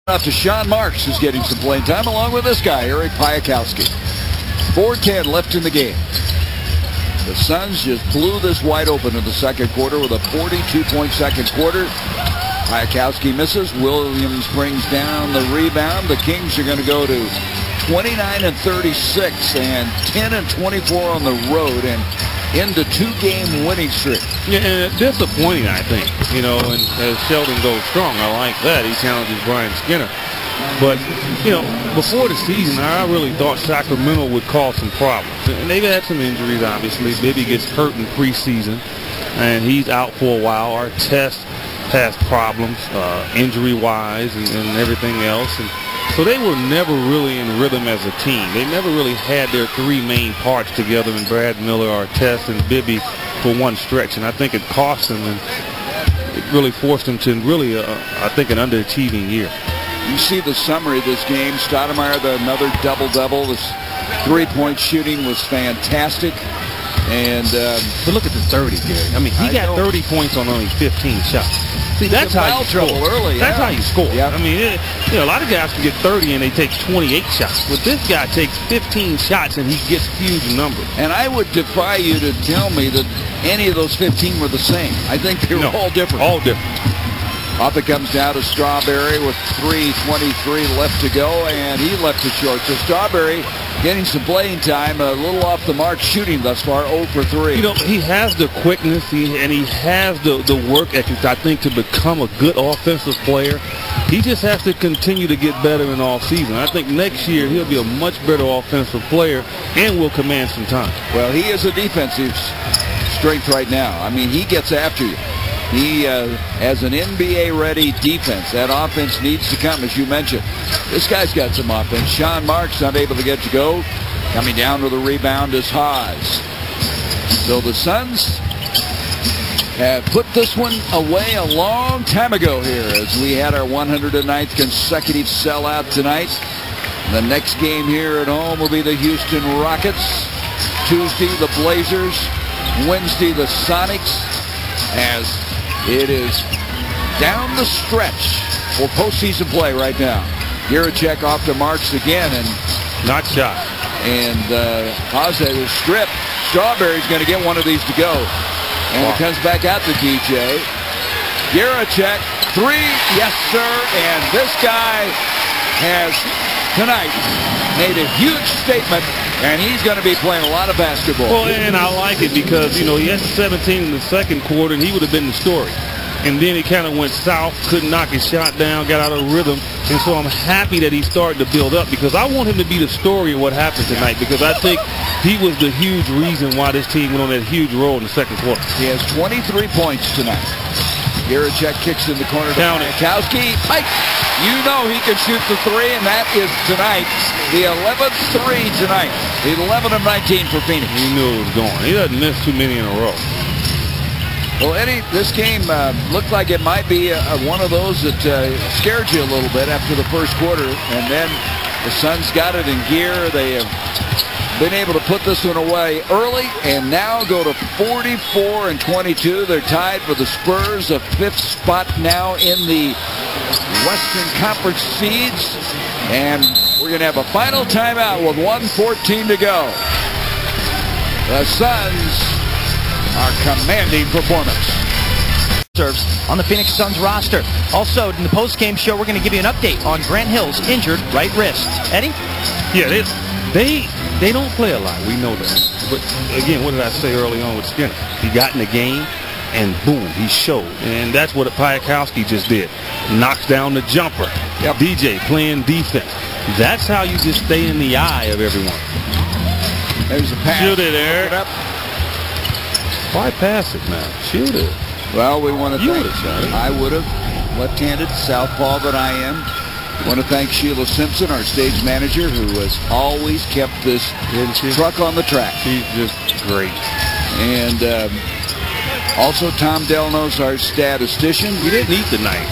Out to Sean Marks, who's getting some playing time, along with this guy, Eric Piakowski. 4:10 left in the game. The Suns just blew this wide open in the second quarter with a 42-point second quarter. Piakowski misses. Williams brings down the rebound. The Kings are going to go to 29-36 and 10-24 on the road and into two-game winning streak. Yeah, disappointing, I think. And as Sheldon goes strong, I like that. He challenges Brian Skinner. But, before the season, I really thought Sacramento would cause some problems. And they've had some injuries, obviously. Bibby gets hurt in preseason, and he's out for a while. Artest has problems, injury-wise and everything else. And so they were never really in rhythm as a team. They never really had their three main parts together in Brad Miller, Artest, and Bibby for one stretch. And I think it cost them, and it really forced them to really, I think, an underachieving year. You see the summary of this game. Stoudemire, another double-double. This three-point shooting was fantastic. And but look at the 30, Gary. I mean, he got 30 points on only 15 shots. See, that's how you score. Early, that's how you score. Yep. I mean, a lot of guys can get 30 and they take 28 shots. But this guy takes 15 shots and he gets huge numbers. And I would defy you to tell me that any of those 15 were the same. I think they were all different. All different. Up it comes down to Strawberry with 3:23 left to go, and he left it short. So Strawberry getting some playing time, a little off the mark shooting thus far, 0 for 3. He has the quickness, and he has the work ethic, I think, to become a good offensive player. He just has to continue to get better in all season. I think next year he'll be a much better offensive player and will command some time. Well, he is a defensive strength right now. I mean, he gets after you. He has an NBA-ready defense. That offense needs to come, as you mentioned. This guy's got some offense. Sean Marks not able to get to go. Coming down with a rebound is Haas. So the Suns have put this one away a long time ago here as we had our 109th consecutive sellout tonight. The next game here at home will be the Houston Rockets. Tuesday, the Blazers. Wednesday, the Sonics. As it is down the stretch for postseason play right now. Giracek off to Marks again and not shot. And Haas is stripped. Strawberry's going to get one of these to go. And it comes back out to DJ. Giracek, three, yes sir. And this guy has tonight made a huge statement, and he's going to be playing a lot of basketball. Well, and I like it because, he had 17 in the second quarter, and he would have been the story. And then he kind of went south, couldn't knock his shot down, got out of rhythm. And so I'm happy that he's starting to build up because I want him to be the story of what happened tonight because I think he was the huge reason why this team went on that huge roll in the second quarter. He has 23 points tonight. Giracek kicks in the corner to Piakowski. You know he can shoot the three, and that is tonight. The 11th three tonight. 11 of 19 for Phoenix. He knew it was going. He doesn't miss too many in a row. Well, Eddie, this game looked like it might be one of those that scared you a little bit after the first quarter, and then the Suns got it in gear. They have been able to put this one away early and now go to 44-22. They're tied for the Spurs, a fifth spot now in the Western Conference seeds. And we're going to have a final timeout with 1:14 to go. The Suns are commanding performance. Serves on the Phoenix Suns roster. Also, in the post-game show, we're going to give you an update on Grant Hill's injured right wrist. Eddie? Yeah, they don't play a lot. We know that. But, again, what did I say early on with Skinner? He got in the game, and boom, he showed. And that's what Piakowski just did. Knocks down the jumper. Yep. DJ playing defense. That's how you just stay in the eye of everyone. There's a pass. Shoot it, Eric. Why pass it now? Shoot it. Well, we want to thank I would have. Left-handed southpaw that I am. I want to thank Sheila Simpson, our stage manager, who has always kept this truck on the track. She's just great. And also Tom Delnos, our statistician. He didn't eat tonight.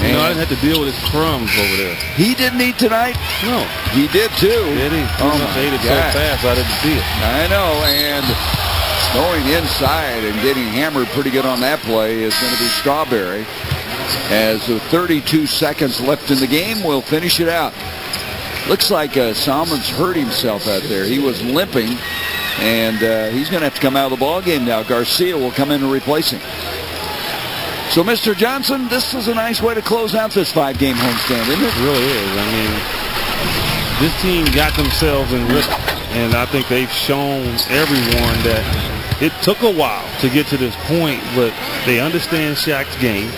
I didn't have to deal with his crumbs over there. He didn't eat tonight? No. He did too. Did he? Oh, my ate it so fast I didn't see it. I know, and going inside and getting hammered pretty good on that play is going to be Strawberry. as 32 seconds left in the game. We'll finish it out. Looks like Salmon's hurt himself out there. He was limping, and he's going to have to come out of the ball game now. Garcia will come in and replace him. So, Mr. Johnson, this is a nice way to close out this 5-game homestand, isn't it? It really is. I mean, this team got themselves in rhythm, and I think they've shown everyone that it took a while to get to this point, but they understand Shaq's game.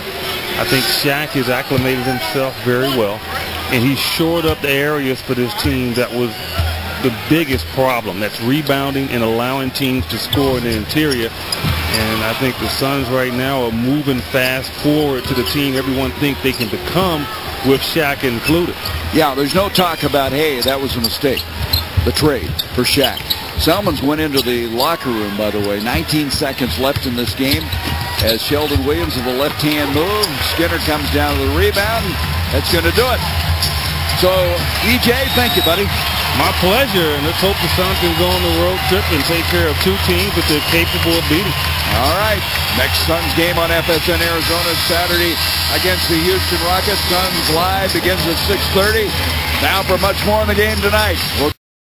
I think Shaq has acclimated himself very well, and he shored up the areas for this team that was the biggest problem. That's rebounding and allowing teams to score in the interior. And I think the Suns right now are moving fast forward to the team everyone thinks they can become, with Shaq included. Yeah, there's no talk about, hey, that was a mistake, the trade for Shaq. Salmons went into the locker room, by the way. 19 seconds left in this game as Sheldon Williams with a left-hand move. Skinner comes down to the rebound. That's going to do it. So, EJ, thank you, buddy. My pleasure, and let's hope the Suns can go on the road trip and take care of two teams that they're capable of beating. All right, next Suns game on FSN Arizona Saturday against the Houston Rockets. Suns Live begins at 6:30. Now for much more in the game tonight.